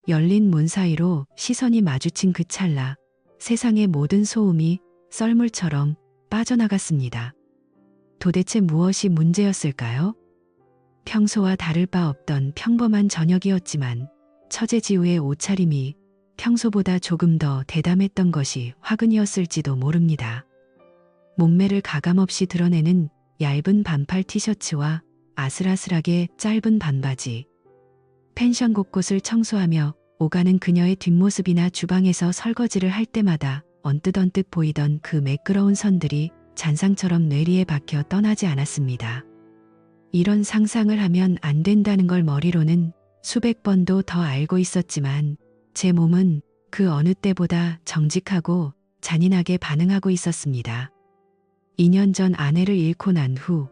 열린 문 사이로 시선이 마주친 그 찰나 세상의 모든 소음이 썰물처럼 빠져나갔습니다. 도대체 무엇이 문제였을까요? 평소와 다를 바 없던 평범한 저녁이었지만 처제 지우의 옷차림이 평소보다 조금 더 대담했던 것이 화근이었을지도 모릅니다. 몸매를 가감없이 드러내는 얇은 반팔 티셔츠와 아슬아슬하게 짧은 반바지. 펜션 곳곳을 청소하며 오가는 그녀의 뒷모습이나 주방에서 설거지를 할 때마다 언뜻 보이던 그 매끄러운 선들이 잔상처럼 뇌리에 박혀 떠나지 않았습니다. 이런 상상을 하면 안 된다는 걸 머리로는 수백 번도 더 알고 있었지만 제 몸은 그 어느 때보다 정직하고 잔인하게 반응하고 있었습니다. 2년 전 아내를 잃고 난 후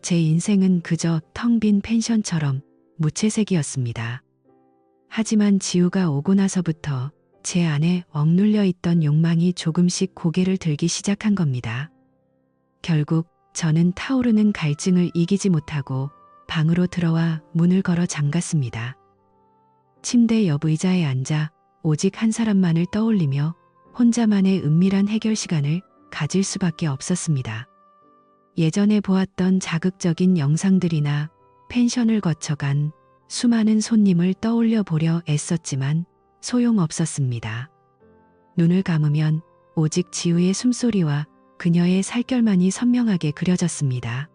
제 인생은 그저 텅 빈 펜션처럼 무채색이었습니다. 하지만 지우가 오고 나서부터 제 안에 억눌려 있던 욕망이 조금씩 고개를 들기 시작한 겁니다. 결국 저는 타오르는 갈증을 이기지 못하고 방으로 들어와 문을 걸어 잠갔습니다. 침대 옆 의자에 앉아 오직 한 사람만을 떠올리며 혼자만의 은밀한 해결 시간을 가질 수밖에 없었습니다. 예전에 보았던 자극적인 영상들이나 펜션을 거쳐간 수많은 손님을 떠올려 보려 애썼지만 소용없었습니다. 눈을 감으면 오직 지우의 숨소리와 그녀의 살결만이 선명하게 그려졌습니다.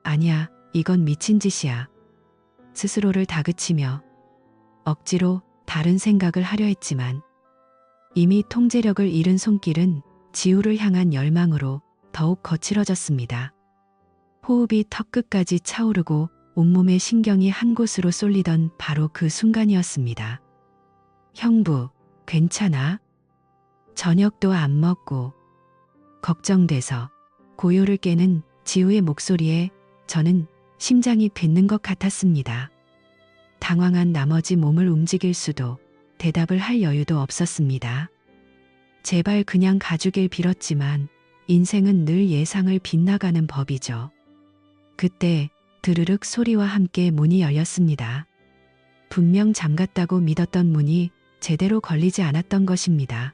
아니야, 이건 미친 짓이야. 스스로를 다그치며 억지로 다른 생각을 하려 했지만 이미 통제력을 잃은 손길은 지우를 향한 열망으로 더욱 거칠어졌습니다. 호흡이 턱끝까지 차오르고 온몸의 신경이 한 곳으로 쏠리던 바로 그 순간이었습니다. 형부, 괜찮아? 저녁도 안 먹고. 걱정돼서 고요를 깨는 지우의 목소리에 저는 심장이 뱉는 것 같았습니다. 당황한 나머지 몸을 움직일 수도 대답을 할 여유도 없었습니다. 제발 그냥 가주길 빌었지만 인생은 늘 예상을 빗나가는 법이죠. 그때 드르륵 소리와 함께 문이 열렸습니다. 분명 잠갔다고 믿었던 문이 제대로 걸리지 않았던 것입니다.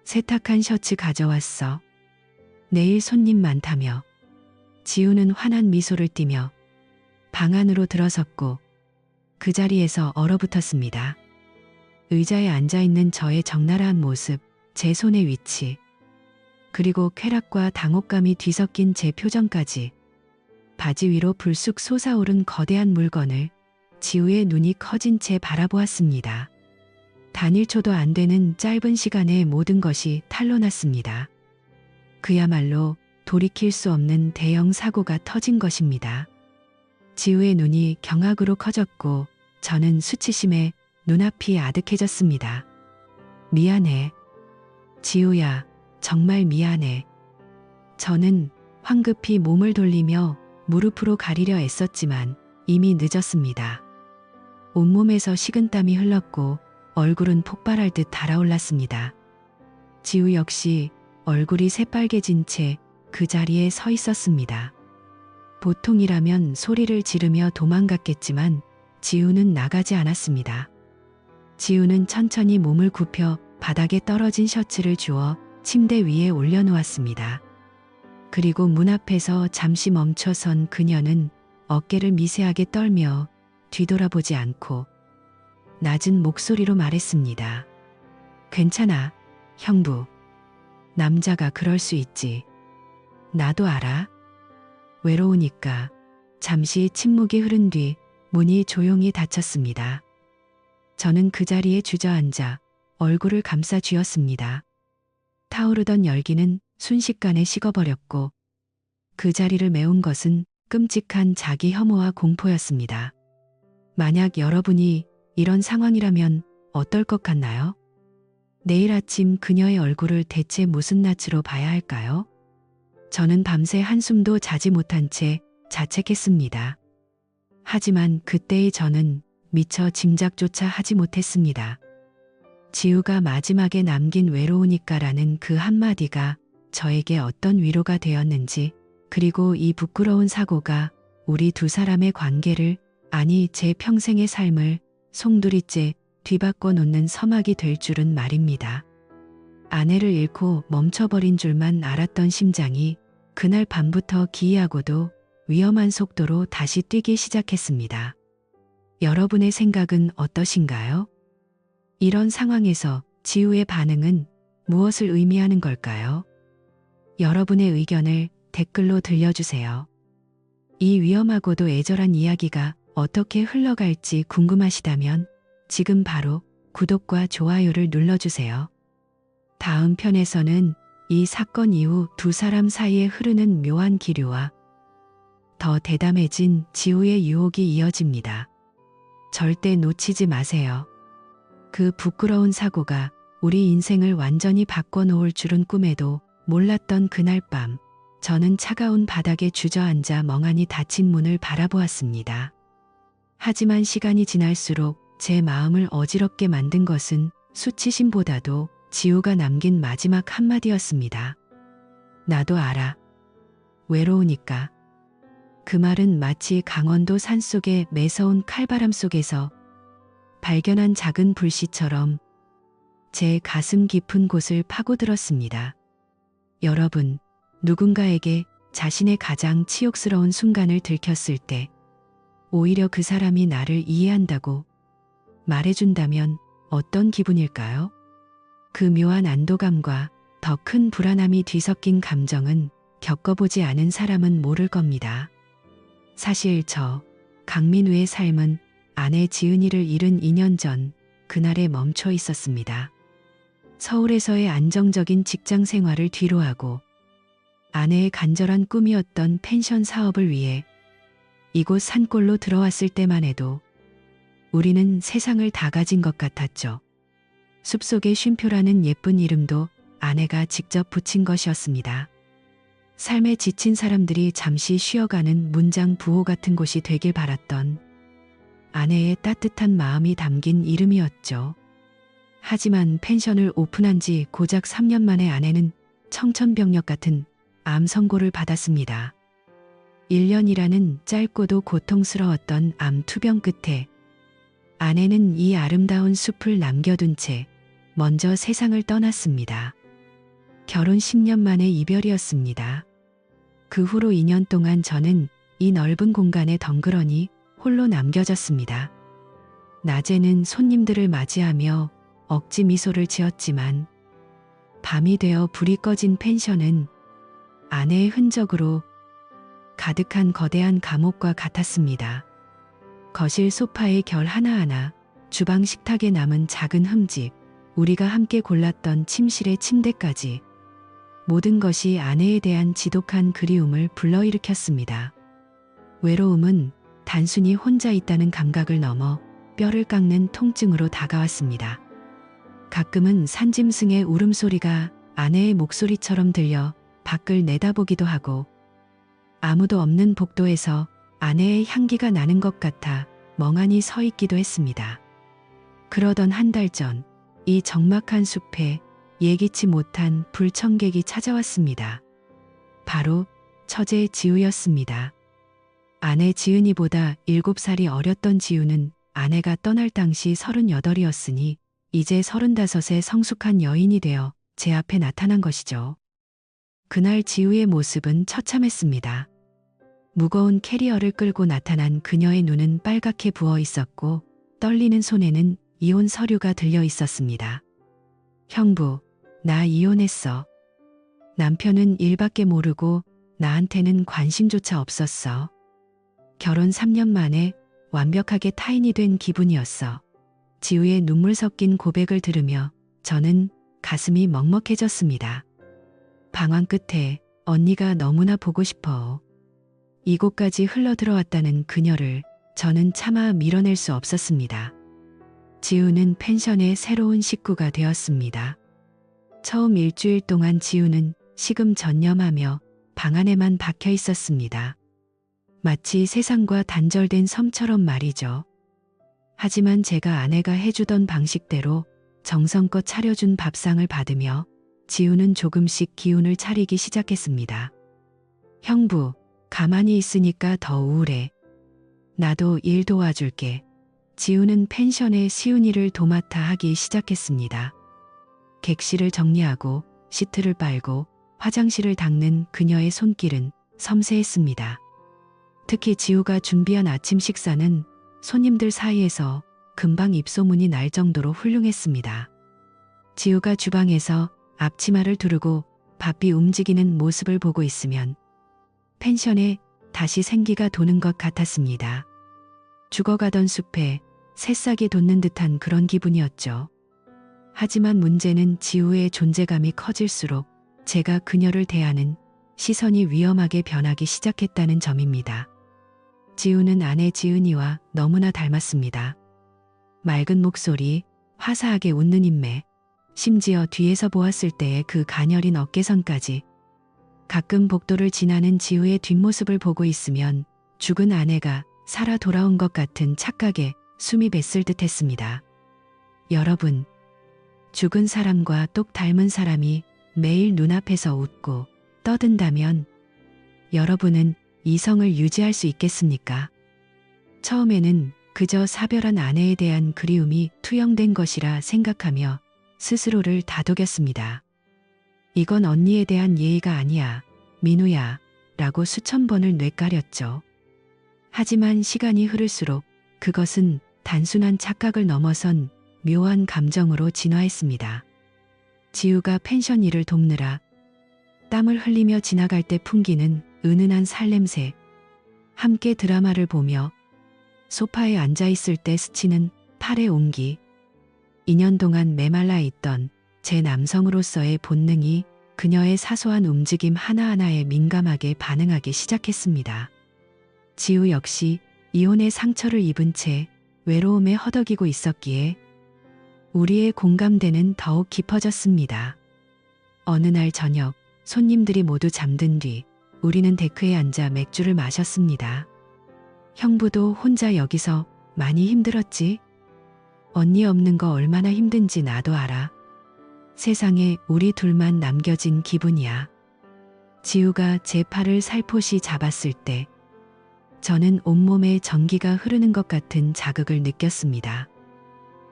세탁한 셔츠 가져왔어. 내일 손님 많다며. 지우는 환한 미소를 띠며 방 안으로 들어섰고 그 자리에서 얼어붙었습니다. 의자에 앉아있는 저의 적나라한 모습, 제 손의 위치, 그리고 쾌락과 당혹감이 뒤섞인 제 표정까지 바지 위로 불쑥 솟아오른 거대한 물건을 지우의 눈이 커진 채 바라보았습니다. 단 1초도 안 되는 짧은 시간에 모든 것이 탄로났습니다. 그야말로 돌이킬 수 없는 대형 사고가 터진 것입니다. 지우의 눈이 경악으로 커졌고 저는 수치심에 눈앞이 아득해졌습니다. 미안해. 지우야, 정말 미안해. 저는 황급히 몸을 돌리며 무릎으로 가리려 애썼지만 이미 늦었습니다. 온몸에서 식은땀이 흘렀고 얼굴은 폭발할 듯 달아올랐습니다. 지우 역시 얼굴이 새빨개진 채 그 자리에 서 있었습니다. 보통이라면 소리를 지르며 도망갔겠지만 지우는 나가지 않았습니다. 지우는 천천히 몸을 굽혀 바닥에 떨어진 셔츠를 주워 침대 위에 올려놓았습니다. 그리고 문 앞에서 잠시 멈춰선 그녀는 어깨를 미세하게 떨며 뒤돌아보지 않고 낮은 목소리로 말했습니다. 괜찮아, 형부. 남자가 그럴 수 있지. 나도 알아. 외로우니까. 잠시 침묵이 흐른 뒤 문이 조용히 닫혔습니다. 저는 그 자리에 주저앉아 얼굴을 감싸 쥐었습니다. 타오르던 열기는 순식간에 식어버렸고 그 자리를 메운 것은 끔찍한 자기 혐오와 공포였습니다. 만약 여러분이 이런 상황이라면 어떨 것 같나요? 내일 아침 그녀의 얼굴을 대체 무슨 낯으로 봐야 할까요? 저는 밤새 한숨도 자지 못한 채 자책했습니다. 하지만 그때의 저는 미처 짐작조차 하지 못했습니다. 지우가 마지막에 남긴 외로우니까라는 그 한마디가 저에게 어떤 위로가 되었는지, 그리고 이 부끄러운 사고가 우리 두 사람의 관계를, 아니 제 평생의 삶을 송두리째 뒤바꿔 놓는 서막이 될 줄은 말입니다. 아내를 잃고 멈춰버린 줄만 알았던 심장이 그날 밤부터 기이하고도 위험한 속도로 다시 뛰기 시작했습니다. 여러분의 생각은 어떠신가요? 이런 상황에서 지우의 반응은 무엇을 의미하는 걸까요? 여러분의 의견을 댓글로 들려주세요. 이 위험하고도 애절한 이야기가 어떻게 흘러갈지 궁금하시다면 지금 바로 구독과 좋아요를 눌러주세요. 다음 편에서는 이 사건 이후 두 사람 사이에 흐르는 묘한 기류와 더 대담해진 지우의 유혹이 이어집니다. 절대 놓치지 마세요. 그 부끄러운 사고가 우리 인생을 완전히 바꿔놓을 줄은 꿈에도 몰랐던 그날 밤, 저는 차가운 바닥에 주저앉아 멍하니 닫힌 문을 바라보았습니다. 하지만 시간이 지날수록 제 마음을 어지럽게 만든 것은 수치심보다도 지우가 남긴 마지막 한마디였습니다. 나도 알아. 외로우니까. 그 말은 마치 강원도 산속의 매서운 칼바람 속에서 발견한 작은 불씨처럼 제 가슴 깊은 곳을 파고들었습니다. 여러분, 누군가에게 자신의 가장 치욕스러운 순간을 들켰을 때 오히려 그 사람이 나를 이해한다고 말해준다면 어떤 기분일까요? 그 묘한 안도감과 더 큰 불안함이 뒤섞인 감정은 겪어보지 않은 사람은 모를 겁니다. 사실 강민우의 삶은 아내 지은이를 잃은 2년 전 그날에 멈춰 있었습니다. 서울에서의 안정적인 직장 생활을 뒤로하고 아내의 간절한 꿈이었던 펜션 사업을 위해 이곳 산골로 들어왔을 때만 해도 우리는 세상을 다 가진 것 같았죠. 숲속의 쉼표라는 예쁜 이름도 아내가 직접 붙인 것이었습니다. 삶에 지친 사람들이 잠시 쉬어가는 문장 부호 같은 곳이 되길 바랐던 아내의 따뜻한 마음이 담긴 이름이었죠. 하지만 펜션을 오픈한 지 고작 3년 만에 아내는 청천벽력 같은 암 선고를 받았습니다. 1년이라는 짧고도 고통스러웠던 암 투병 끝에 아내는 이 아름다운 숲을 남겨둔 채 먼저 세상을 떠났습니다. 결혼 10년 만에 이별이었습니다. 그 후로 2년 동안 저는 이 넓은 공간에 덩그러니 홀로 남겨졌습니다. 낮에는 손님들을 맞이하며 억지 미소를 지었지만 밤이 되어 불이 꺼진 펜션은 아내의 흔적으로 가득한 거대한 감옥과 같았습니다. 거실 소파의 결 하나하나, 주방 식탁에 남은 작은 흠집, 우리가 함께 골랐던 침실의 침대까지 모든 것이 아내에 대한 지독한 그리움을 불러일으켰습니다. 외로움은 단순히 혼자 있다는 감각을 넘어 뼈를 깎는 통증으로 다가왔습니다. 가끔은 산짐승의 울음소리가 아내의 목소리처럼 들려 밖을 내다보기도 하고 아무도 없는 복도에서 아내의 향기가 나는 것 같아 멍하니 서 있기도 했습니다. 그러던 한 달 전, 이 적막한 숲에 예기치 못한 불청객이 찾아왔습니다. 바로 처제 지우였습니다. 아내 지은이보다 7살이 어렸던 지우는 아내가 떠날 당시 38이었으니 이제 35의 성숙한 여인이 되어 제 앞에 나타난 것이죠. 그날 지우의 모습은 처참했습니다. 무거운 캐리어를 끌고 나타난 그녀의 눈은 빨갛게 부어 있었고 떨리는 손에는 이혼 서류가 들려 있었습니다. 형부, 나 이혼했어. 남편은 일밖에 모르고 나한테는 관심조차 없었어. 결혼 3년 만에 완벽하게 타인이 된 기분이었어. 지우의 눈물 섞인 고백을 들으며 저는 가슴이 먹먹해졌습니다. 방황 끝에 언니가 너무나 보고 싶어. 이곳까지 흘러들어왔다는 그녀를 저는 차마 밀어낼 수 없었습니다. 지우는 펜션의 새로운 식구가 되었습니다. 처음 일주일 동안 지우는 식음전념하며 방 안에만 박혀 있었습니다. 마치 세상과 단절된 섬처럼 말이죠. 하지만 제가 아내가 해주던 방식대로 정성껏 차려준 밥상을 받으며 지우는 조금씩 기운을 차리기 시작했습니다. 형부, 가만히 있으니까 더 우울해. 나도 일 도와줄게. 지우는 펜션의 시운이를 도맡아 하기 시작했습니다. 객실을 정리하고 시트를 빨고 화장실을 닦는 그녀의 손길은 섬세했습니다. 특히 지우가 준비한 아침 식사는 손님들 사이에서 금방 입소문이 날 정도로 훌륭했습니다. 지우가 주방에서 앞치마를 두르고 바삐 움직이는 모습을 보고 있으면 펜션에 다시 생기가 도는 것 같았습니다. 죽어가던 숲에 새싹이 돋는 듯한 그런 기분이었죠. 하지만 문제는 지우의 존재감이 커질수록 제가 그녀를 대하는 시선이 위험하게 변하기 시작했다는 점입니다. 지우는 아내 지은이와 너무나 닮았습니다. 맑은 목소리, 화사하게 웃는 인매, 심지어 뒤에서 보았을 때의 그 가녀린 어깨선까지. 가끔 복도를 지나는 지우의 뒷모습을 보고 있으면 죽은 아내가 살아 돌아온 것 같은 착각에 숨이 뱄을 듯 했습니다. 여러분, 죽은 사람과 똑 닮은 사람이 매일 눈앞에서 웃고 떠든다면 여러분은 이성을 유지할 수 있겠습니까? 처음에는 그저 사별한 아내에 대한 그리움이 투영된 것이라 생각하며 스스로를 다독였습니다. 이건 언니에 대한 예의가 아니야, 민우야, 라고 수천 번을 뇌까렸죠. 하지만 시간이 흐를수록 그것은 단순한 착각을 넘어선 묘한 감정으로 진화했습니다. 지우가 펜션 일을 돕느라 땀을 흘리며 지나갈 때 풍기는 은은한 살냄새, 함께 드라마를 보며 소파에 앉아있을 때 스치는 팔의 온기, 2년 동안 메말라 있던 제 남성으로서의 본능이 그녀의 사소한 움직임 하나하나에 민감하게 반응하기 시작했습니다. 지우 역시 이혼의 상처를 입은 채 외로움에 허덕이고 있었기에 우리의 공감대는 더욱 깊어졌습니다. 어느 날 저녁, 손님들이 모두 잠든 뒤 우리는 데크에 앉아 맥주를 마셨습니다. 형부도 혼자 여기서 많이 힘들었지? 언니 없는 거 얼마나 힘든지 나도 알아. 세상에 우리 둘만 남겨진 기분이야. 지우가 제 팔을 살포시 잡았을 때 저는 온몸에 전기가 흐르는 것 같은 자극을 느꼈습니다.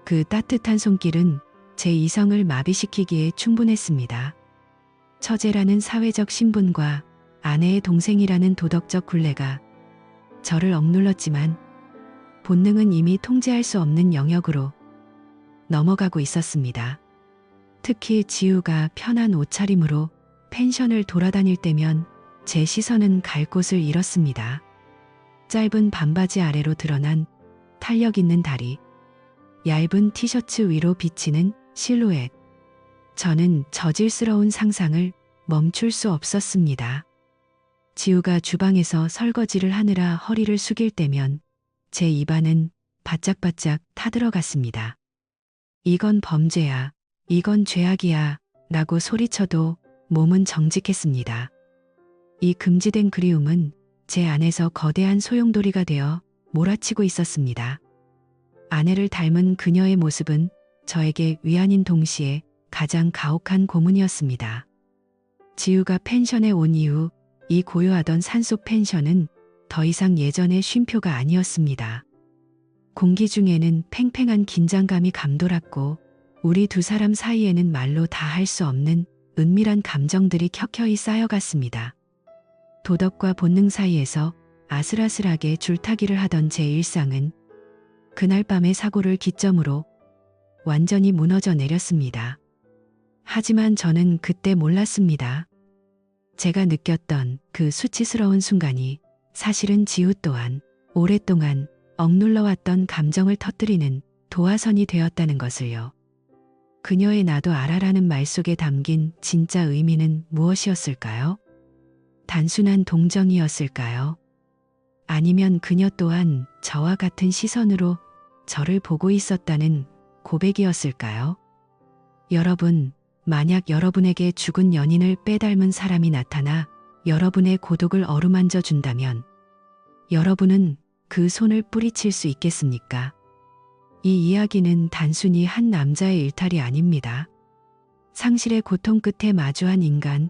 그 따뜻한 손길은 제 이성을 마비시키기에 충분했습니다. 처제라는 사회적 신분과 아내의 동생이라는 도덕적 굴레가 저를 억눌렀지만 본능은 이미 통제할 수 없는 영역으로 넘어가고 있었습니다. 특히 지우가 편한 옷차림으로 펜션을 돌아다닐 때면 제 시선은 갈 곳을 잃었습니다. 짧은 반바지 아래로 드러난 탄력 있는 다리, 얇은 티셔츠 위로 비치는 실루엣. 저는 저질스러운 상상을 멈출 수 없었습니다. 지우가 주방에서 설거지를 하느라 허리를 숙일 때면 제 입안은 바짝바짝 타들어갔습니다. 이건 범죄야, 이건 죄악이야 라고 소리쳐도 몸은 정직했습니다. 이 금지된 그리움은 제 안에서 거대한 소용돌이가 되어 몰아치고 있었습니다. 아내를 닮은 그녀의 모습은 저에게 위안인 동시에 가장 가혹한 고문이었습니다. 지우가 펜션에 온 이후 이 고요하던 산속 펜션은 더 이상 예전의 쉼표가 아니었습니다. 공기 중에는 팽팽한 긴장감이 감돌았고 우리 두 사람 사이에는 말로 다 할 수 없는 은밀한 감정들이 켜켜이 쌓여갔습니다. 도덕과 본능 사이에서 아슬아슬하게 줄타기를 하던 제 일상은 그날 밤의 사고를 기점으로 완전히 무너져 내렸습니다. 하지만 저는 그때 몰랐습니다. 제가 느꼈던 그 수치스러운 순간이 사실은 지우 또한 오랫동안 억눌러왔던 감정을 터뜨리는 도화선이 되었다는 것을요. 그녀의 나도 알아라는 말 속에 담긴 진짜 의미는 무엇이었을까요? 단순한 동정이었을까요? 아니면 그녀 또한 저와 같은 시선으로 저를 보고 있었다는 고백이었을까요? 여러분, 만약 여러분에게 죽은 연인을 빼닮은 사람이 나타나 여러분의 고독을 어루만져 준다면 여러분은 그 손을 뿌리칠 수 있겠습니까? 이 이야기는 단순히 한 남자의 일탈이 아닙니다. 상실의 고통 끝에 마주한 인간,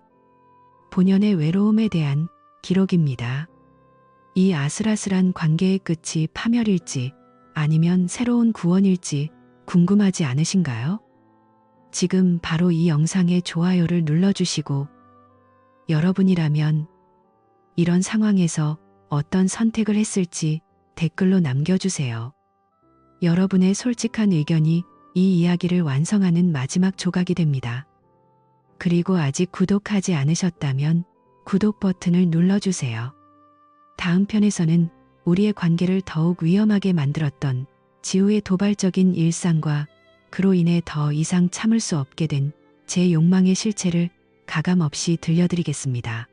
본연의 외로움에 대한 기록입니다. 이 아슬아슬한 관계의 끝이 파멸일지 아니면 새로운 구원일지 궁금하지 않으신가요? 지금 바로 이 영상에 좋아요를 눌러주시고 여러분이라면 이런 상황에서 어떤 선택을 했을지 댓글로 남겨주세요. 여러분의 솔직한 의견이 이 이야기를 완성하는 마지막 조각이 됩니다. 그리고 아직 구독하지 않으셨다면 구독 버튼을 눌러주세요. 다음 편에서는 우리의 관계를 더욱 위험하게 만들었던 지우의 도발적인 일상과 그로 인해 더 이상 참을 수 없게 된 제 욕망의 실체를 가감없이 들려드리겠습니다.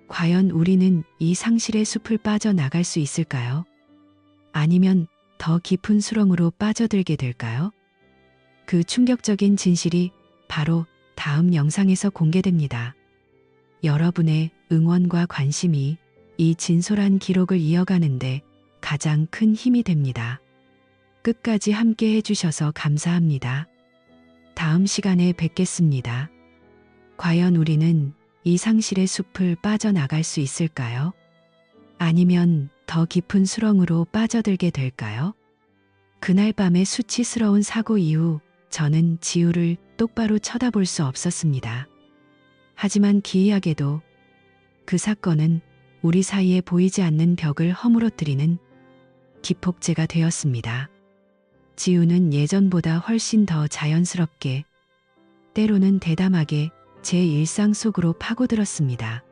과연 우리는 이 상실의 숲을 빠져나갈 수 있을까요? 아니면 더 깊은 수렁으로 빠져들게 될까요? 그 충격적인 진실이 바로 다음 영상에서 공개됩니다. 여러분의 응원과 관심이 이 진솔한 기록을 이어가는데 가장 큰 힘이 됩니다. 끝까지 함께 해주셔서 감사합니다. 다음 시간에 뵙겠습니다. 과연 우리는 이 상실의 숲을 빠져나갈 수 있을까요? 아니면 더 깊은 수렁으로 빠져들게 될까요? 그날 밤의 수치스러운 사고 이후 저는 지우를 똑바로 쳐다볼 수 없었습니다. 하지만 기이하게도 그 사건은 우리 사이에 보이지 않는 벽을 허물어뜨리는 기폭제가 되었습니다. 지우는 예전보다 훨씬 더 자연스럽게, 때로는 대담하게 제 일상 속으로 파고들었습니다.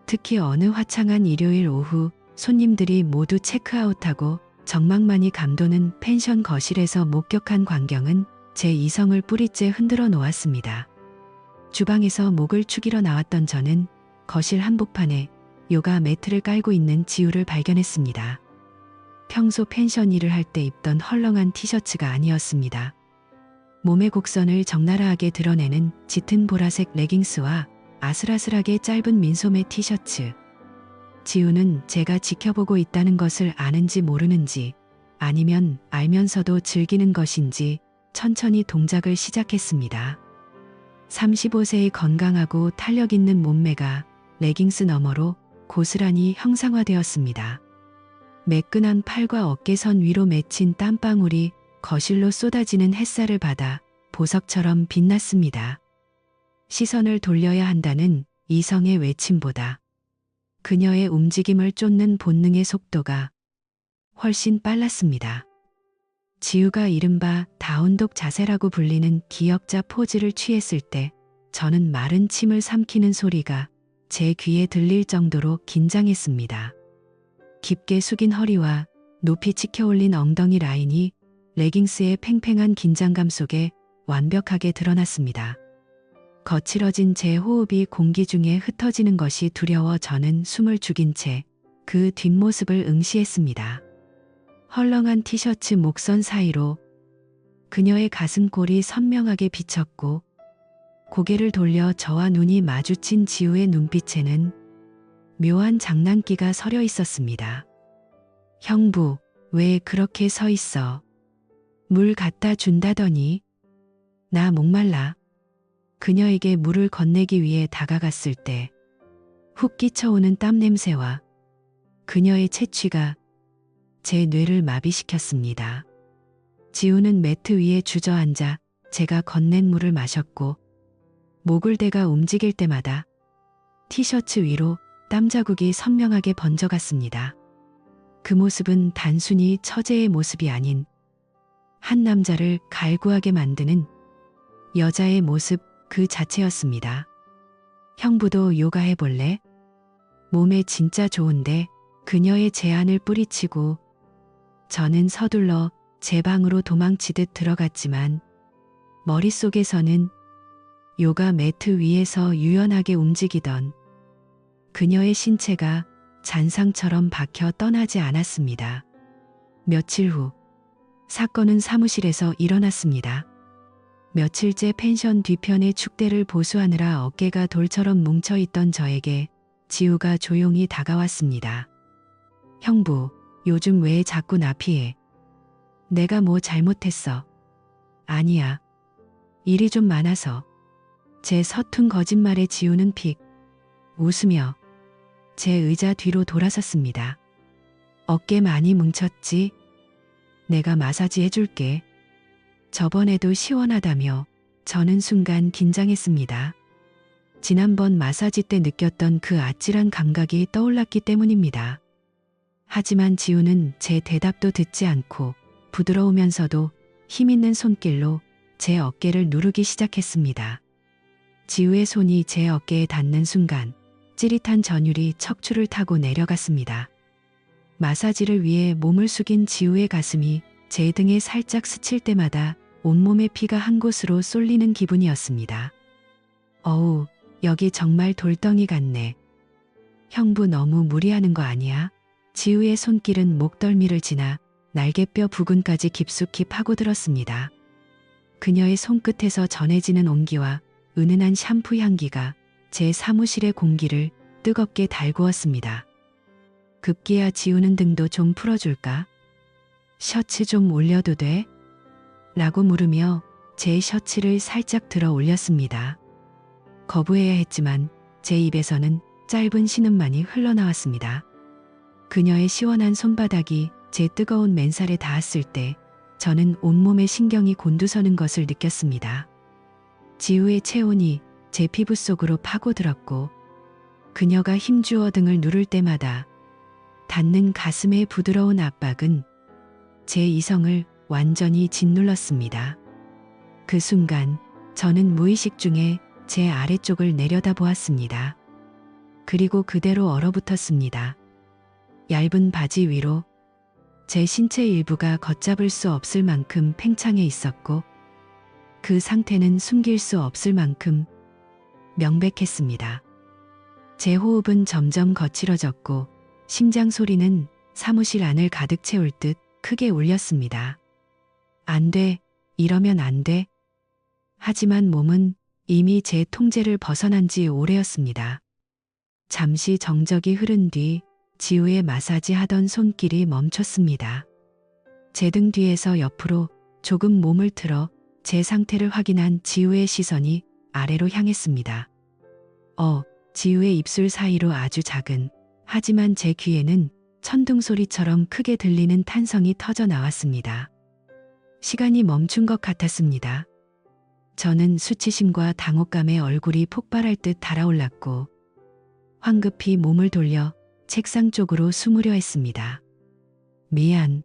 특히 어느 화창한 일요일 오후 손님들이 모두 체크아웃하고 정막만이 감도는 펜션 거실에서 목격한 광경은 제 이성을 뿌리째 흔들어 놓았습니다. 주방에서 목을 축이러 나왔던 저는 거실 한복판에 요가 매트를 깔고 있는 지우를 발견했습니다. 평소 펜션 일을 할 때 입던 헐렁한 티셔츠가 아니었습니다. 몸의 곡선을 적나라하게 드러내는 짙은 보라색 레깅스와 아슬아슬하게 짧은 민소매 티셔츠. 지우는 제가 지켜보고 있다는 것을 아는지 모르는지 아니면 알면서도 즐기는 것인지 천천히 동작을 시작했습니다. 35세의 건강하고 탄력 있는 몸매가 레깅스 너머로 고스란히 형상화되었습니다. 매끈한 팔과 어깨선 위로 맺힌 땀방울이 거실로 쏟아지는 햇살을 받아 보석처럼 빛났습니다. 시선을 돌려야 한다는 이성의 외침보다 그녀의 움직임을 쫓는 본능의 속도가 훨씬 빨랐습니다. 지우가 이른바 다운독 자세라고 불리는 기역자 포즈를 취했을 때 저는 마른 침을 삼키는 소리가 제 귀에 들릴 정도로 긴장했습니다. 깊게 숙인 허리와 높이 치켜올린 엉덩이 라인이 레깅스의 팽팽한 긴장감 속에 완벽하게 드러났습니다. 거칠어진 제 호흡이 공기 중에 흩어지는 것이 두려워 저는 숨을 죽인 채 그 뒷모습을 응시했습니다. 헐렁한 티셔츠 목선 사이로 그녀의 가슴골이 선명하게 비쳤고 고개를 돌려 저와 눈이 마주친 지우의 눈빛에는 묘한 장난기가 서려 있었습니다. 형부, 왜 그렇게 서 있어? 물 갖다 준다더니. 나 목말라. 그녀에게 물을 건네기 위해 다가갔을 때 훅 끼쳐오는 땀 냄새와 그녀의 채취가 제 뇌를 마비시켰습니다. 지우는 매트 위에 주저앉아 제가 건넨 물을 마셨고 목을 대가 움직일 때마다 티셔츠 위로 땀 자국이 선명하게 번져갔습니다. 그 모습은 단순히 처제의 모습이 아닌 한 남자를 갈구하게 만드는 여자의 모습 그 자체였습니다. 형부도 요가 해볼래? 몸에 진짜 좋은데. 그녀의 제안을 뿌리치고 저는 서둘러 제 방으로 도망치듯 들어갔지만 머릿속에서는 요가 매트 위에서 유연하게 움직이던 그녀의 신체가 잔상처럼 박혀 떠나지 않았습니다. 며칠 후 사건은 사무실에서 일어났습니다. 며칠째 펜션 뒤편의 축대를 보수하느라 어깨가 돌처럼 뭉쳐있던 저에게 지우가 조용히 다가왔습니다. 형부, 요즘 왜 자꾸 나 피해? 내가 뭐 잘못했어? 아니야. 일이 좀 많아서. 제 서툰 거짓말에 지우는 픽 웃으며 제 의자 뒤로 돌아섰습니다. 어깨 많이 뭉쳤지? 내가 마사지 해줄게. 저번에도 시원하다며 저는 순간 긴장했습니다. 지난번 마사지 때 느꼈던 그 아찔한 감각이 떠올랐기 때문입니다. 하지만 지우는 제 대답도 듣지 않고 부드러우면서도 힘있는 손길로 제 어깨를 누르기 시작했습니다. 지우의 손이 제 어깨에 닿는 순간 찌릿한 전율이 척추를 타고 내려갔습니다. 마사지를 위해 몸을 숙인 지우의 가슴이 제 등에 살짝 스칠 때마다 온몸의 피가 한 곳으로 쏠리는 기분이었습니다. 어우, 여기 정말 돌덩이 같네. 형부 너무 무리하는 거 아니야? 지우의 손길은 목덜미를 지나 날개뼈 부근까지 깊숙이 파고들었습니다. 그녀의 손끝에서 전해지는 온기와 은은한 샴푸 향기가 제 사무실의 공기를 뜨겁게 달구었습니다. 급기야 지우는 등도 좀 풀어줄까? 셔츠 좀 올려도 돼? 라고 물으며 제 셔츠를 살짝 들어 올렸습니다. 거부해야 했지만 제 입에서는 짧은 신음만이 흘러나왔습니다. 그녀의 시원한 손바닥이 제 뜨거운 맨살에 닿았을 때 저는 온몸의 신경이 곤두서는 것을 느꼈습니다. 지우의 체온이 제 피부 속으로 파고들었고 그녀가 힘주어 등을 누를 때마다 닿는 가슴의 부드러운 압박은 제 이성을 완전히 짓눌렀습니다. 그 순간 저는 무의식 중에 제 아래쪽을 내려다보았습니다. 그리고 그대로 얼어붙었습니다. 얇은 바지 위로 제 신체 일부가 걷잡을 수 없을 만큼 팽창해 있었고 그 상태는 숨길 수 없을 만큼 명백했습니다. 제 호흡은 점점 거칠어졌고 심장 소리는 사무실 안을 가득 채울 듯 크게 울렸습니다. 안 돼, 이러면 안 돼. 하지만 몸은 이미 제 통제를 벗어난 지 오래였습니다. 잠시 정적이 흐른 뒤 지우의 마사지 하던 손길이 멈췄습니다. 제 등 뒤에서 옆으로 조금 몸을 틀어 제 상태를 확인한 지우의 시선이 아래로 향했습니다. 지우의 입술 사이로 아주 작은, 하지만 제 귀에는 천둥 소리처럼 크게 들리는 탄성이 터져 나왔습니다. 시간이 멈춘 것 같았습니다. 저는 수치심과 당혹감에 얼굴이 폭발할 듯 달아올랐고 황급히 몸을 돌려 책상 쪽으로 숨으려 했습니다. 미안.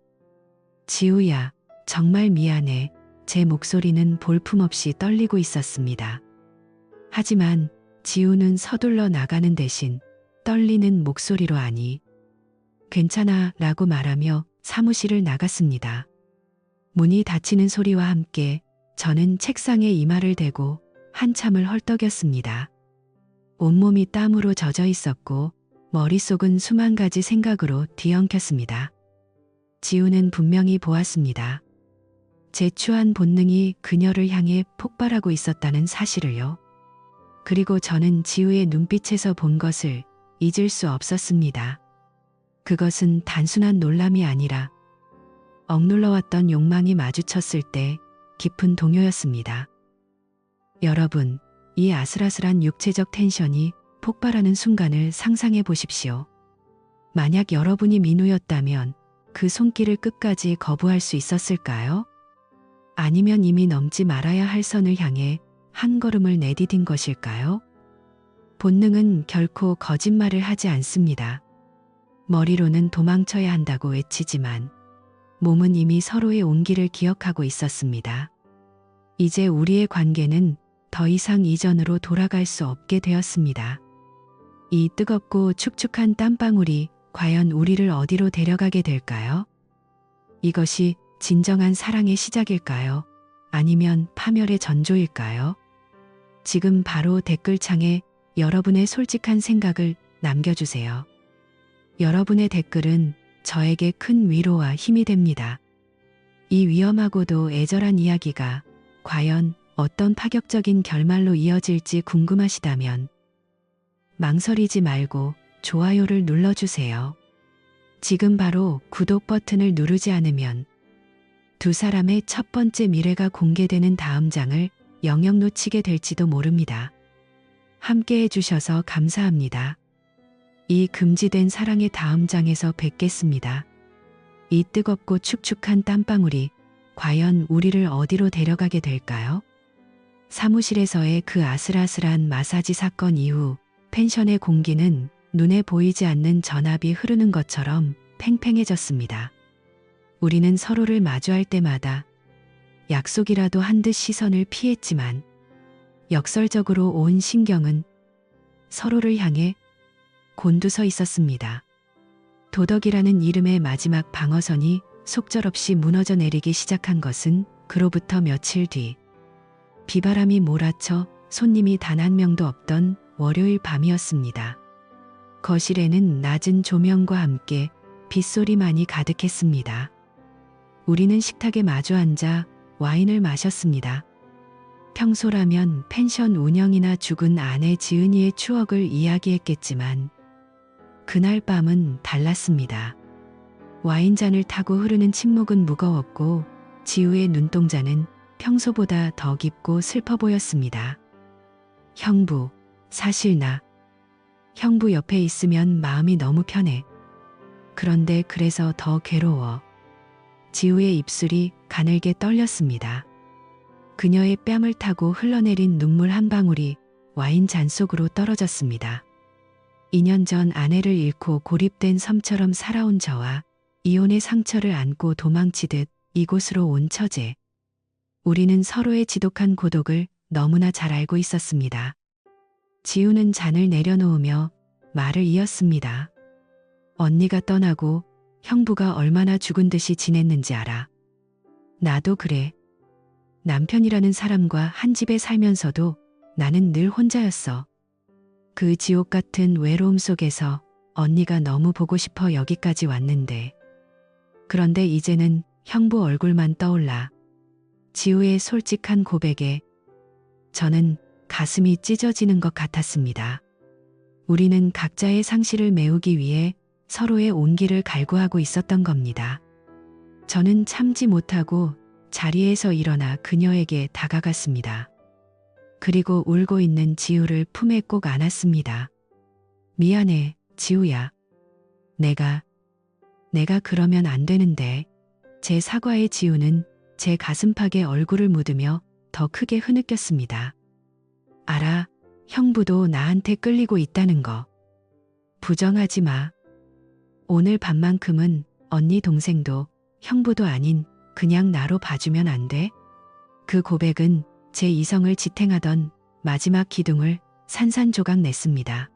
지우야, 정말 미안해. 제 목소리는 볼품없이 떨리고 있었습니다. 하지만 지우는 서둘러 나가는 대신 떨리는 목소리로 아니, 괜찮아 라고 말하며 사무실을 나갔습니다. 문이 닫히는 소리와 함께 저는 책상에 이마를 대고 한참을 헐떡였습니다. 온몸이 땀으로 젖어 있었고 머릿속은 수만 가지 생각으로 뒤엉켰습니다. 지우는 분명히 보았습니다. 제 추한 본능이 그녀를 향해 폭발하고 있었다는 사실을요. 그리고 저는 지우의 눈빛에서 본 것을 잊을 수 없었습니다. 그것은 단순한 놀람이 아니라 억눌러왔던 욕망이 마주쳤을 때 깊은 동요였습니다. 여러분, 이 아슬아슬한 육체적 텐션이 폭발하는 순간을 상상해 보십시오. 만약 여러분이 민우였다면 그 손길을 끝까지 거부할 수 있었을까요? 아니면 이미 넘지 말아야 할 선을 향해 한 걸음을 내디딘 것일까요? 본능은 결코 거짓말을 하지 않습니다. 머리로는 도망쳐야 한다고 외치지만 몸은 이미 서로의 온기를 기억하고 있었습니다. 이제 우리의 관계는 더 이상 이전으로 돌아갈 수 없게 되었습니다. 이 뜨겁고 축축한 땀방울이 과연 우리를 어디로 데려가게 될까요? 이것이 진정한 사랑의 시작일까요? 아니면 파멸의 전조일까요? 지금 바로 댓글창에 여러분의 솔직한 생각을 남겨주세요. 여러분의 댓글은 저에게 큰 위로와 힘이 됩니다. 이 위험하고도 애절한 이야기가 과연 어떤 파격적인 결말로 이어질지 궁금하시다면 망설이지 말고 좋아요를 눌러주세요. 지금 바로 구독 버튼을 누르지 않으면 두 사람의 첫 번째 미래가 공개되는 다음 장을 영영 놓치게 될지도 모릅니다. 함께 해주셔서 감사합니다. 이 금지된 사랑의 다음 장에서 뵙겠습니다. 이 뜨겁고 축축한 땀방울이 과연 우리를 어디로 데려가게 될까요? 사무실에서의 그 아슬아슬한 마사지 사건 이후 펜션의 공기는 눈에 보이지 않는 전압이 흐르는 것처럼 팽팽해졌습니다. 우리는 서로를 마주할 때마다 약속이라도 한 듯 시선을 피했지만 역설적으로 온 신경은 서로를 향해 곤두서 있었습니다. 도덕이라는 이름의 마지막 방어선이 속절없이 무너져 내리기 시작한 것은 그로부터 며칠 뒤 비바람이 몰아쳐 손님이 단 한 명도 없던 월요일 밤이었습니다. 거실에는 낮은 조명과 함께 빗소리만이 가득했습니다. 우리는 식탁에 마주 앉아 와인을 마셨습니다. 평소라면 펜션 운영이나 죽은 아내 지은이의 추억을 이야기했겠지만 그날 밤은 달랐습니다. 와인잔을 타고 흐르는 침묵은 무거웠고 지우의 눈동자는 평소보다 더 깊고 슬퍼 보였습니다. 형부, 사실 나 형부 옆에 있으면 마음이 너무 편해. 그런데 그래서 더 괴로워. 지우의 입술이 가늘게 떨렸습니다. 그녀의 뺨을 타고 흘러내린 눈물 한 방울이 와인 잔 속으로 떨어졌습니다. 2년 전 아내를 잃고 고립된 섬처럼 살아온 저와 이혼의 상처를 안고 도망치듯 이곳으로 온 처제. 우리는 서로의 지독한 고독을 너무나 잘 알고 있었습니다. 지우는 잔을 내려놓으며 말을 이었습니다. 언니가 떠나고 형부가 얼마나 죽은 듯이 지냈는지 알아. 나도 그래. 남편이라는 사람과 한 집에 살면서도 나는 늘 혼자였어. 그 지옥 같은 외로움 속에서 언니가 너무 보고 싶어 여기까지 왔는데. 그런데 이제는 형부 얼굴만 떠올라. 지우의 솔직한 고백에 저는 가슴이 찢어지는 것 같았습니다. 우리는 각자의 상실을 메우기 위해 서로의 온기를 갈구하고 있었던 겁니다. 저는 참지 못하고 자리에서 일어나 그녀에게 다가갔습니다. 그리고 울고 있는 지우를 품에 꼭 안았습니다. 미안해, 지우야. 내가 그러면 안 되는데. 제 사과에 지우는 제 가슴팍에 얼굴을 묻으며 더 크게 흐느꼈습니다. 알아, 형부도 나한테 끌리고 있다는 거. 부정하지 마. 오늘 밤만큼은 언니 동생도 형부도 아닌 그냥 나로 봐주면 안 돼? 그 고백은 제 이성을 지탱하던 마지막 기둥을 산산조각 냈습니다.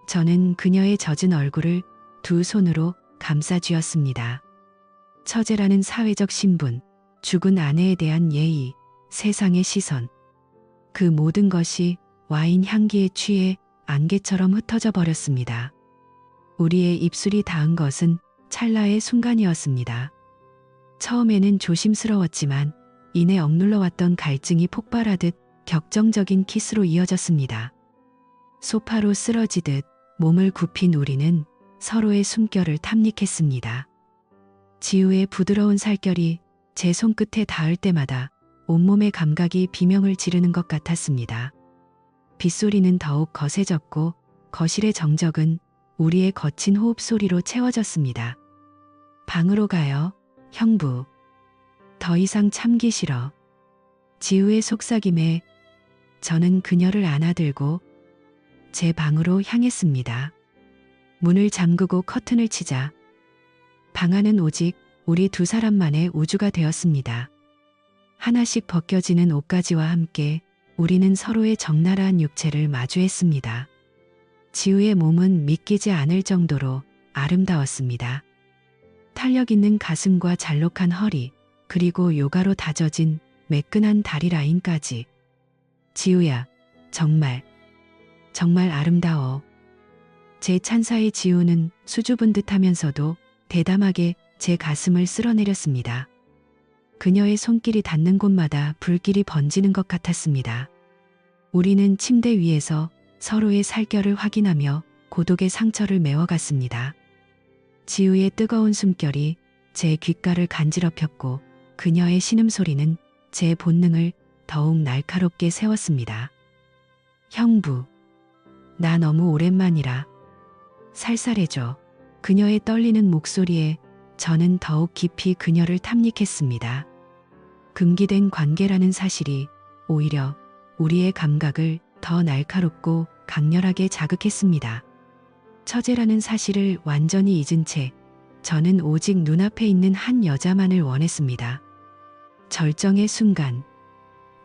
저는 그녀의 젖은 얼굴을 두 손으로 감싸 쥐었습니다. 처제라는 사회적 신분, 죽은 아내에 대한 예의, 세상의 시선. 그 모든 것이 와인 향기에 취해 안개처럼 흩어져 버렸습니다. 우리의 입술이 닿은 것은 찰나의 순간이었습니다. 처음에는 조심스러웠지만 이내 억눌러왔던 갈증이 폭발하듯 격정적인 키스로 이어졌습니다. 소파로 쓰러지듯 몸을 굽힌 우리는 서로의 숨결을 탐닉했습니다. 지우의 부드러운 살결이 제 손끝에 닿을 때마다 온몸의 감각이 비명을 지르는 것 같았습니다. 빗소리는 더욱 거세졌고 거실의 정적은 우리의 거친 호흡 소리로 채워졌습니다. 방으로 가요, 형부. 더 이상 참기 싫어. 지우의 속삭임에 저는 그녀를 안아들고 제 방으로 향했습니다. 문을 잠그고 커튼을 치자 방 안은 오직 우리 두 사람만의 우주가 되었습니다. 하나씩 벗겨지는 옷가지와 함께 우리는 서로의 적나라한 육체를 마주했습니다. 지우의 몸은 믿기지 않을 정도로 아름다웠습니다. 탄력 있는 가슴과 잘록한 허리, 그리고 요가로 다져진 매끈한 다리 라인까지. 지우야, 정말 아름다워. 제 찬사의 지우는 수줍은 듯하면서도 대담하게 제 가슴을 쓸어내렸습니다. 그녀의 손길이 닿는 곳마다 불길이 번지는 것 같았습니다. 우리는 침대 위에서 서로의 살결을 확인하며 고독의 상처를 메워갔습니다. 지우의 뜨거운 숨결이 제 귓가를 간지럽혔고 그녀의 신음소리는 제 본능을 더욱 날카롭게 세웠습니다. 형부, 나 너무 오랜만이라 살살해줘. 그녀의 떨리는 목소리에 저는 더욱 깊이 그녀를 탐닉했습니다. 금기된 관계라는 사실이 오히려 우리의 감각을 더 날카롭고 강렬하게 자극했습니다. 처제라는 사실을 완전히 잊은 채 저는 오직 눈앞에 있는 한 여자만을 원했습니다. 절정의 순간,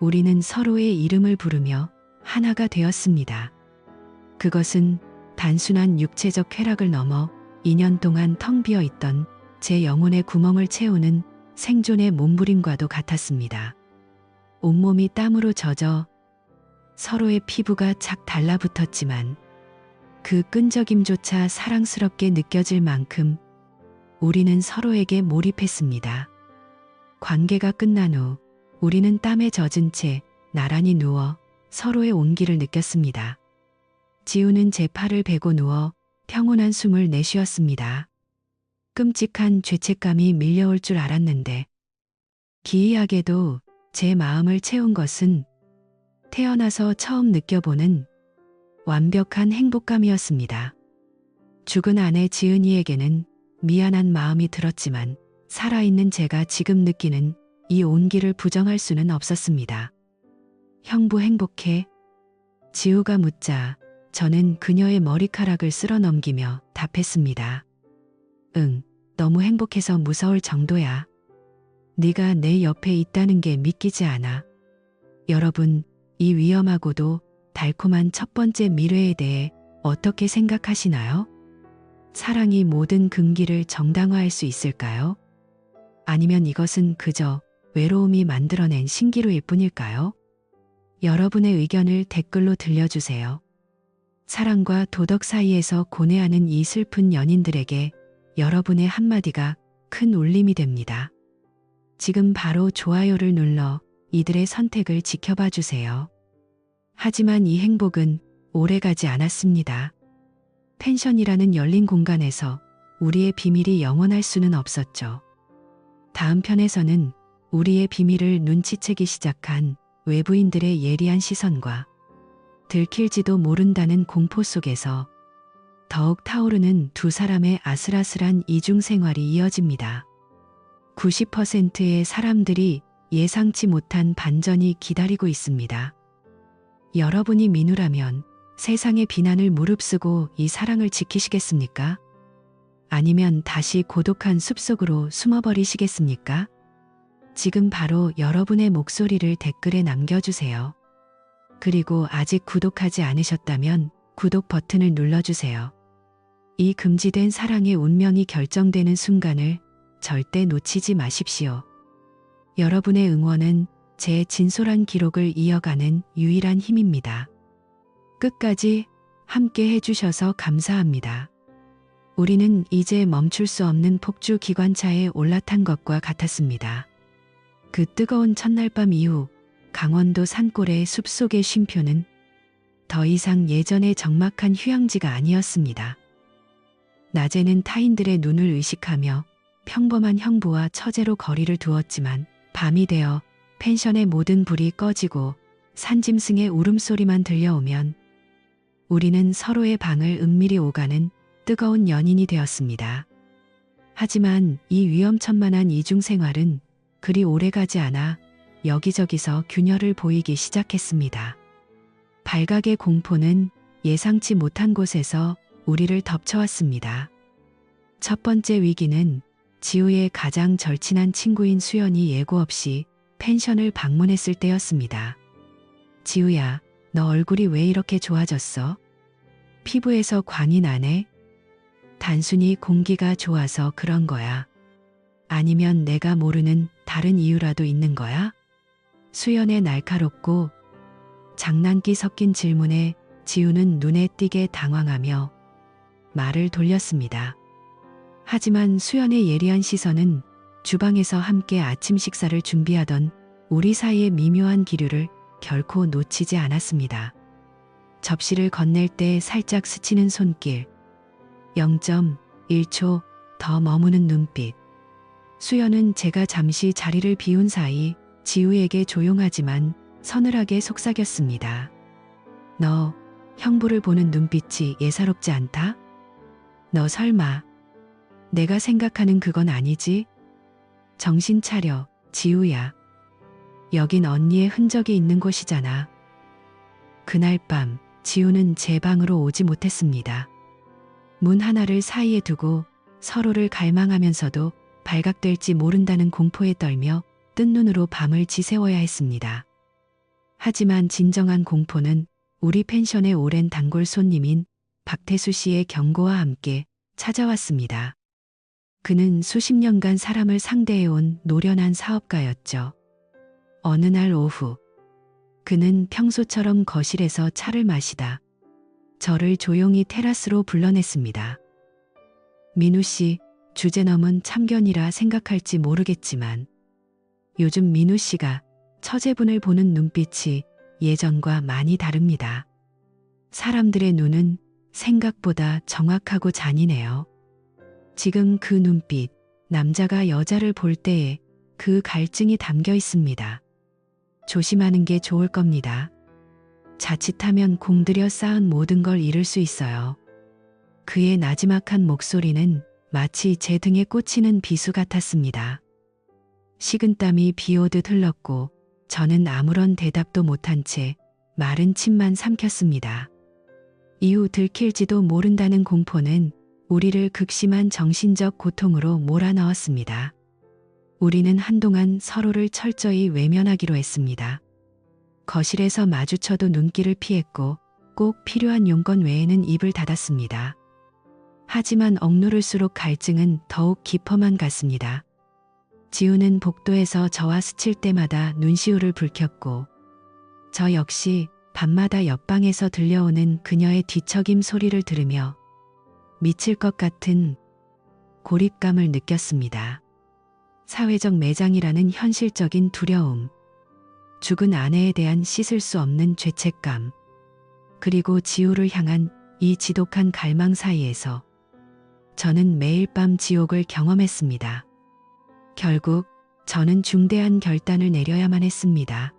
우리는 서로의 이름을 부르며 하나가 되었습니다. 그것은 단순한 육체적 쾌락을 넘어 2년 동안 텅 비어 있던 제 영혼의 구멍을 채우는 생존의 몸부림과도 같았습니다. 온몸이 땀으로 젖어 서로의 피부가 착 달라붙었지만 그 끈적임조차 사랑스럽게 느껴질 만큼 우리는 서로에게 몰입했습니다. 관계가 끝난 후 우리는 땀에 젖은 채 나란히 누워 서로의 온기를 느꼈습니다. 지우는 제 팔을 베고 누워 평온한 숨을 내쉬었습니다. 끔찍한 죄책감이 밀려올 줄 알았는데 기이하게도 제 마음을 채운 것은 태어나서 처음 느껴보는 완벽한 행복감이었습니다. 죽은 아내 지은이에게는 미안한 마음이 들었지만 살아있는 제가 지금 느끼는 이 온기를 부정할 수는 없었습니다. 형부 행복해? 지우가 묻자 저는 그녀의 머리카락을 쓸어 넘기며 답했습니다. 응, 너무 행복해서 무서울 정도야. 네가 내 옆에 있다는 게 믿기지 않아. 여러분, 이 위험하고도 달콤한 첫 번째 미래에 대해 어떻게 생각하시나요? 사랑이 모든 금기를 정당화할 수 있을까요? 아니면 이것은 그저 외로움이 만들어낸 신기루일 뿐일까요? 여러분의 의견을 댓글로 들려주세요. 사랑과 도덕 사이에서 고뇌하는 이 슬픈 연인들에게 여러분의 한마디가 큰 울림이 됩니다. 지금 바로 좋아요를 눌러 이들의 선택을 지켜봐 주세요. 하지만 이 행복은 오래가지 않았습니다. 펜션이라는 열린 공간에서 우리의 비밀이 영원할 수는 없었죠. 다음 편에서는 우리의 비밀을 눈치채기 시작한 외부인들의 예리한 시선과 들킬지도 모른다는 공포 속에서 더욱 타오르는 두 사람의 아슬아슬한 이중 생활이 이어집니다. 90%의 사람들이 예상치 못한 반전이 기다리고 있습니다. 여러분이 민우라면 세상의 비난을 무릅쓰고 이 사랑을 지키시겠습니까? 아니면 다시 고독한 숲속으로 숨어버리시겠습니까? 지금 바로 여러분의 목소리를 댓글에 남겨주세요. 그리고 아직 구독하지 않으셨다면 구독 버튼을 눌러주세요. 이 금지된 사랑의 운명이 결정되는 순간을 절대 놓치지 마십시오. 여러분의 응원은 제 진솔한 기록을 이어가는 유일한 힘입니다. 끝까지 함께 해주셔서 감사합니다. 우리는 이제 멈출 수 없는 폭주 기관차에 올라탄 것과 같았습니다. 그 뜨거운 첫날 밤 이후 강원도 산골의 숲속의 쉼표는 더 이상 예전의 적막한 휴양지가 아니었습니다. 낮에는 타인들의 눈을 의식하며 평범한 형부와 처제로 거리를 두었지만 밤이 되어 펜션의 모든 불이 꺼지고 산짐승의 울음소리만 들려오면 우리는 서로의 방을 은밀히 오가는 뜨거운 연인이 되었습니다. 하지만 이 위험천만한 이중생활은 그리 오래가지 않아 여기저기서 균열을 보이기 시작했습니다. 발각의 공포는 예상치 못한 곳에서 우리를 덮쳐왔습니다. 첫 번째 위기는 지우의 가장 절친한 친구인 수연이 예고 없이 펜션을 방문했을 때였습니다. 지우야, 너 얼굴이 왜 이렇게 좋아졌어? 피부에서 광이 나네? 단순히 공기가 좋아서 그런 거야. 아니면 내가 모르는 다른 이유라도 있는 거야? 수연의 날카롭고 장난기 섞인 질문에 지우는 눈에 띄게 당황하며 말을 돌렸습니다. 하지만 수연의 예리한 시선은 주방에서 함께 아침 식사를 준비하던 우리 사이의 미묘한 기류를 결코 놓치지 않았습니다. 접시를 건넬 때 살짝 스치는 손길, 0.1초 더 머무는 눈빛. 수연은 제가 잠시 자리를 비운 사이 지우에게 조용하지만 서늘하게 속삭였습니다. 너 형부를 보는 눈빛이 예사롭지 않다? 너 설마 내가 생각하는 그건 아니지? 정신 차려, 지우야. 여긴 언니의 흔적이 있는 곳이잖아. 그날 밤 지우는 제 방으로 오지 못했습니다. 문 하나를 사이에 두고 서로를 갈망하면서도 발각될지 모른다는 공포에 떨며 뜬 눈으로 밤을 지새워야 했습니다. 하지만 진정한 공포는 우리 펜션의 오랜 단골 손님인 박태수 씨의 경고와 함께 찾아왔습니다. 그는 수십 년간 사람을 상대해온 노련한 사업가였죠. 어느 날 오후, 그는 평소처럼 거실에서 차를 마시다 저를 조용히 테라스로 불러냈습니다. 민우 씨, 주제 넘은 참견이라 생각할지 모르겠지만 요즘 민우 씨가 처제분을 보는 눈빛이 예전과 많이 다릅니다. 사람들의 눈은 생각보다 정확하고 잔인해요. 지금 그 눈빛, 남자가 여자를 볼 때에 그 갈증이 담겨 있습니다. 조심하는 게 좋을 겁니다. 자칫하면 공들여 쌓은 모든 걸 잃을 수 있어요. 그의 나지막한 목소리는 마치 제 등에 꽂히는 비수 같았습니다. 식은땀이 비오듯 흘렀고 저는 아무런 대답도 못한 채 마른 침만 삼켰습니다. 이후 들킬지도 모른다는 공포는 우리를 극심한 정신적 고통으로 몰아넣었습니다. 우리는 한동안 서로를 철저히 외면하기로 했습니다. 거실에서 마주쳐도 눈길을 피했고 꼭 필요한 용건 외에는 입을 닫았습니다. 하지만 억누를수록 갈증은 더욱 깊어만 갔습니다. 지우는 복도에서 저와 스칠 때마다 눈시울을 붉혔고 저 역시 밤마다 옆방에서 들려오는 그녀의 뒤척임 소리를 들으며 미칠 것 같은 고립감을 느꼈습니다. 사회적 매장이라는 현실적인 두려움, 죽은 아내에 대한 씻을 수 없는 죄책감, 그리고 지우를 향한 이 지독한 갈망 사이에서 저는 매일 밤 지옥을 경험했습니다. 결국 저는 중대한 결단을 내려야만 했습니다.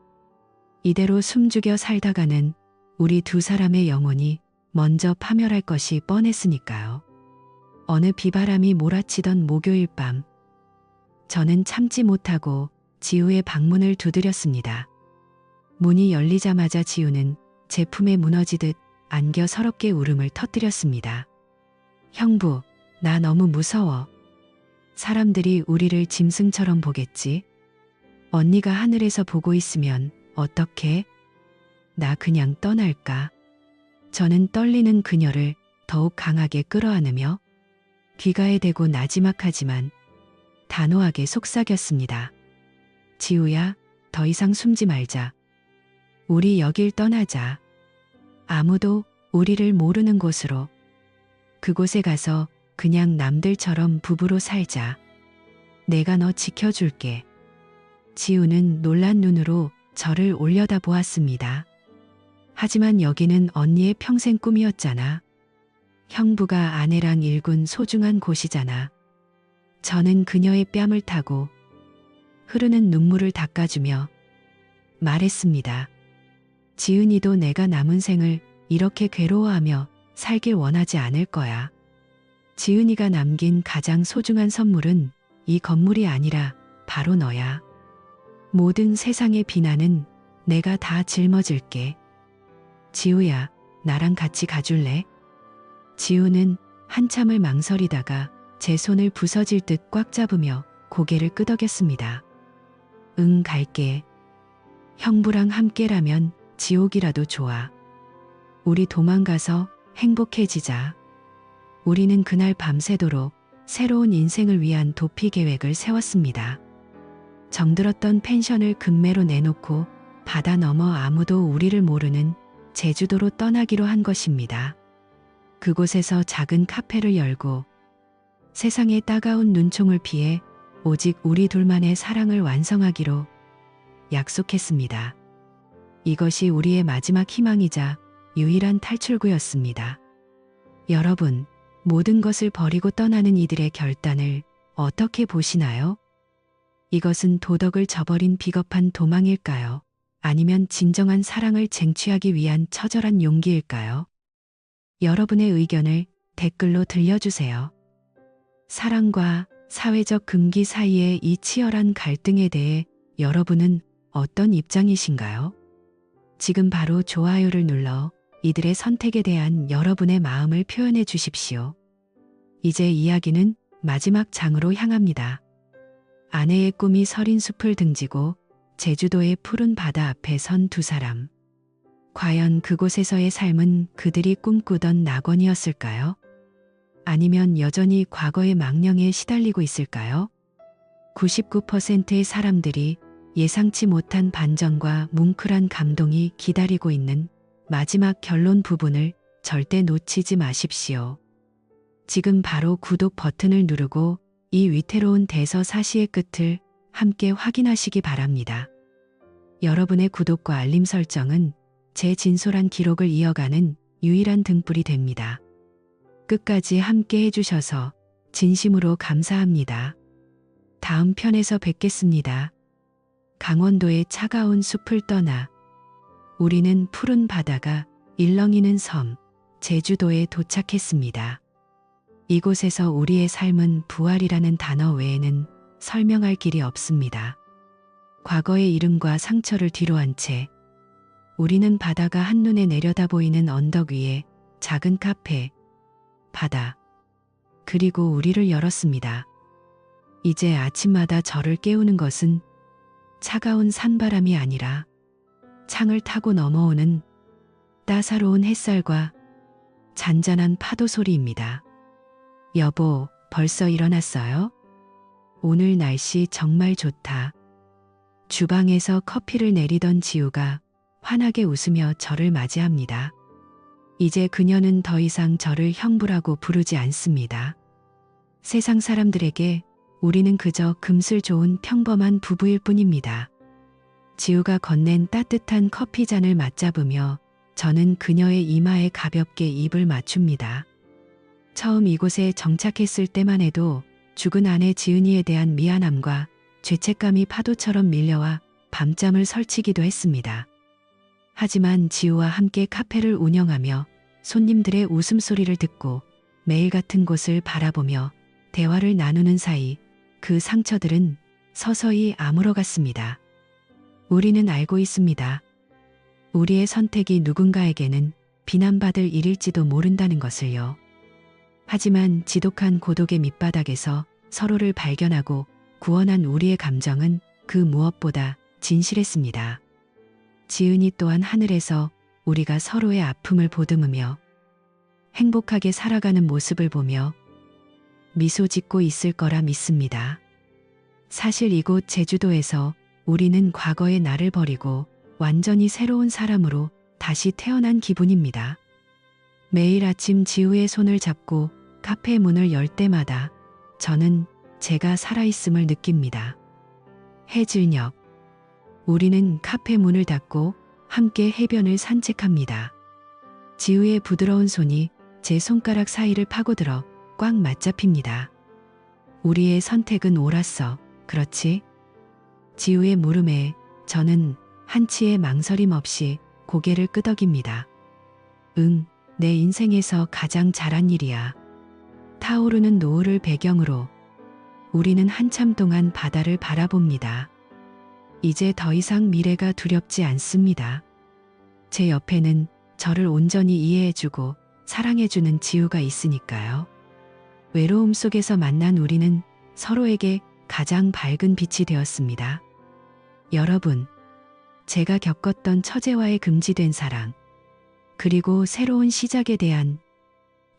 이대로 숨죽여 살다가는 우리 두 사람의 영혼이 먼저 파멸할 것이 뻔했으니까요. 어느 비바람이 몰아치던 목요일 밤, 저는 참지 못하고 지우의 방문을 두드렸습니다. 문이 열리자마자 지우는 제 품에 무너지듯 안겨 서럽게 울음을 터뜨렸습니다. 형부, 나 너무 무서워. 사람들이 우리를 짐승처럼 보겠지? 언니가 하늘에서 보고 있으면 어떡해? 나 그냥 떠날까? 저는 떨리는 그녀를 더욱 강하게 끌어안으며 귀가에 대고 나지막하지만 단호하게 속삭였습니다. 지우야, 더 이상 숨지 말자. 우리 여길 떠나자. 아무도 우리를 모르는 곳으로. 그곳에 가서 그냥 남들처럼 부부로 살자. 내가 너 지켜줄게. 지우는 놀란 눈으로 저를 올려다보았습니다. 하지만 여기는 언니의 평생 꿈이었잖아. 형부가 아내랑 일군 소중한 곳이잖아. 저는 그녀의 뺨을 타고 흐르는 눈물을 닦아주며 말했습니다. 지은이도 내가 남은 생을 이렇게 괴로워하며 살길 원하지 않을 거야. 지은이가 남긴 가장 소중한 선물은 이 건물이 아니라 바로 너야. 모든 세상의 비난은 내가 다 짊어질게. 지우야, 나랑 같이 가줄래? 지우는 한참을 망설이다가 제 손을 부서질 듯 꽉 잡으며 고개를 끄덕였습니다. 응, 갈게. 형부랑 함께라면 지옥이라도 좋아. 우리 도망가서 행복해지자. 우리는 그날 밤새도록 새로운 인생을 위한 도피 계획을 세웠습니다. 정들었던 펜션을 금매로 내놓고 바다 너머 아무도 우리를 모르는 제주도로 떠나기로 한 것입니다. 그곳에서 작은 카페를 열고 세상의 따가운 눈총을 피해 오직 우리 둘만의 사랑을 완성하기로 약속했습니다. 이것이 우리의 마지막 희망이자 유일한 탈출구였습니다. 여러분, 모든 것을 버리고 떠나는 이들의 결단을 어떻게 보시나요? 이것은 도덕을 저버린 비겁한 도망일까요? 아니면 진정한 사랑을 쟁취하기 위한 처절한 용기일까요? 여러분의 의견을 댓글로 들려주세요. 사랑과 사회적 금기 사이의 이 치열한 갈등에 대해 여러분은 어떤 입장이신가요? 지금 바로 좋아요를 눌러 이들의 선택에 대한 여러분의 마음을 표현해 주십시오. 이제 이야기는 마지막 장으로 향합니다. 아내의 꿈이 서린 숲을 등지고 제주도의 푸른 바다 앞에 선 두 사람. 과연 그곳에서의 삶은 그들이 꿈꾸던 낙원이었을까요? 아니면 여전히 과거의 망령에 시달리고 있을까요? 99%의 사람들이 예상치 못한 반전과 뭉클한 감동이 기다리고 있는 마지막 결론 부분을 절대 놓치지 마십시오. 지금 바로 구독 버튼을 누르고 이 위태로운 대서사시의 끝을 함께 확인하시기 바랍니다. 여러분의 구독과 알림 설정은 제 진솔한 기록을 이어가는 유일한 등불이 됩니다. 끝까지 함께 해주셔서 진심으로 감사합니다. 다음 편에서 뵙겠습니다. 강원도의 차가운 숲을 떠나 우리는 푸른 바다가 일렁이는 섬, 제주도에 도착했습니다. 이곳에서 우리의 삶은 부활이라는 단어 외에는 설명할 길이 없습니다. 과거의 이름과 상처를 뒤로한 채 우리는 바다가 한눈에 내려다 보이는 언덕 위에 작은 카페, 바다, 그리고 우리를 열었습니다. 이제 아침마다 저를 깨우는 것은 차가운 산바람이 아니라 창을 타고 넘어오는 따사로운 햇살과 잔잔한 파도 소리입니다. 여보, 벌써 일어났어요? 오늘 날씨 정말 좋다. 주방에서 커피를 내리던 지우가 환하게 웃으며 저를 맞이합니다. 이제 그녀는 더 이상 저를 형부라고 부르지 않습니다. 세상 사람들에게 우리는 그저 금슬 좋은 평범한 부부일 뿐입니다. 지우가 건넨 따뜻한 커피잔을 맞잡으며 저는 그녀의 이마에 가볍게 입을 맞춥니다. 처음 이곳에 정착했을 때만 해도 죽은 아내 지은이에 대한 미안함과 죄책감이 파도처럼 밀려와 밤잠을 설치기도 했습니다. 하지만 지우와 함께 카페를 운영하며 손님들의 웃음소리를 듣고 매일 같은 곳을 바라보며 대화를 나누는 사이 그 상처들은 서서히 아물어갔습니다. 우리는 알고 있습니다. 우리의 선택이 누군가에게는 비난받을 일일지도 모른다는 것을요. 하지만 지독한 고독의 밑바닥에서 서로를 발견하고 구원한 우리의 감정은 그 무엇보다 진실했습니다. 지은이 또한 하늘에서 우리가 서로의 아픔을 보듬으며 행복하게 살아가는 모습을 보며 미소 짓고 있을 거라 믿습니다. 사실 이곳 제주도에서 우리는 과거의 나를 버리고 완전히 새로운 사람으로 다시 태어난 기분입니다. 매일 아침 지우의 손을 잡고 카페 문을 열 때마다 저는 제가 살아있음을 느낍니다. 해질녘, 우리는 카페 문을 닫고 함께 해변을 산책합니다. 지우의 부드러운 손이 제 손가락 사이를 파고들어 꽉 맞잡힙니다. 우리의 선택은 옳았어, 그렇지? 지우의 물음에 저는 한치의 망설임 없이 고개를 끄덕입니다. 응, 내 인생에서 가장 잘한 일이야. 타오르는 노을을 배경으로 우리는 한참 동안 바다를 바라봅니다. 이제 더 이상 미래가 두렵지 않습니다. 제 옆에는 저를 온전히 이해해주고 사랑해주는 지우가 있으니까요. 외로움 속에서 만난 우리는 서로에게 가장 밝은 빛이 되었습니다. 여러분, 제가 겪었던 처제와의 금지된 사랑, 그리고 새로운 시작에 대한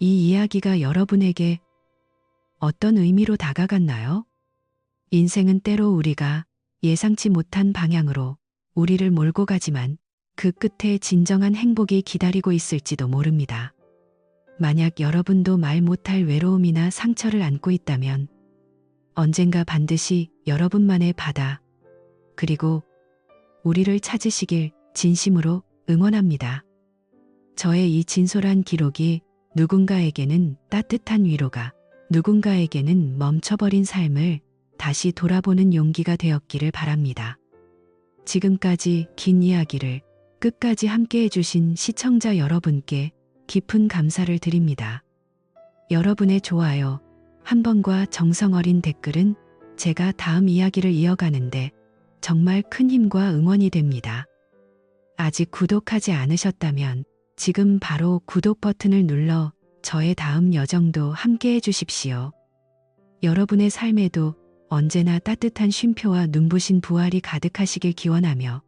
이 이야기가 여러분에게 어떤 의미로 다가갔나요? 인생은 때로 우리가 예상치 못한 방향으로 우리를 몰고 가지만 그 끝에 진정한 행복이 기다리고 있을지도 모릅니다. 만약 여러분도 말 못할 외로움이나 상처를 안고 있다면 언젠가 반드시 여러분만의 바다, 그리고 우리를 찾으시길 진심으로 응원합니다. 저의 이 진솔한 기록이 누군가에게는 따뜻한 위로가, 누군가에게는 멈춰버린 삶을 다시 돌아보는 용기가 되었기를 바랍니다. 지금까지 긴 이야기를 끝까지 함께 해주신 시청자 여러분께 깊은 감사를 드립니다. 여러분의 좋아요, 한 번과 정성 어린 댓글은 제가 다음 이야기를 이어가는데 정말 큰 힘과 응원이 됩니다. 아직 구독하지 않으셨다면 지금 바로 구독 버튼을 눌러 저의 다음 여정도 함께 해주십시오. 여러분의 삶에도 언제나 따뜻한 쉼표와 눈부신 부활이 가득하시길 기원하며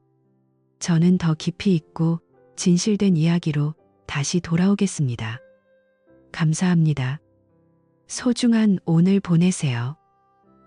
저는 더 깊이 있고 진실된 이야기로 다시 돌아오겠습니다. 감사합니다. 소중한 오늘 보내세요.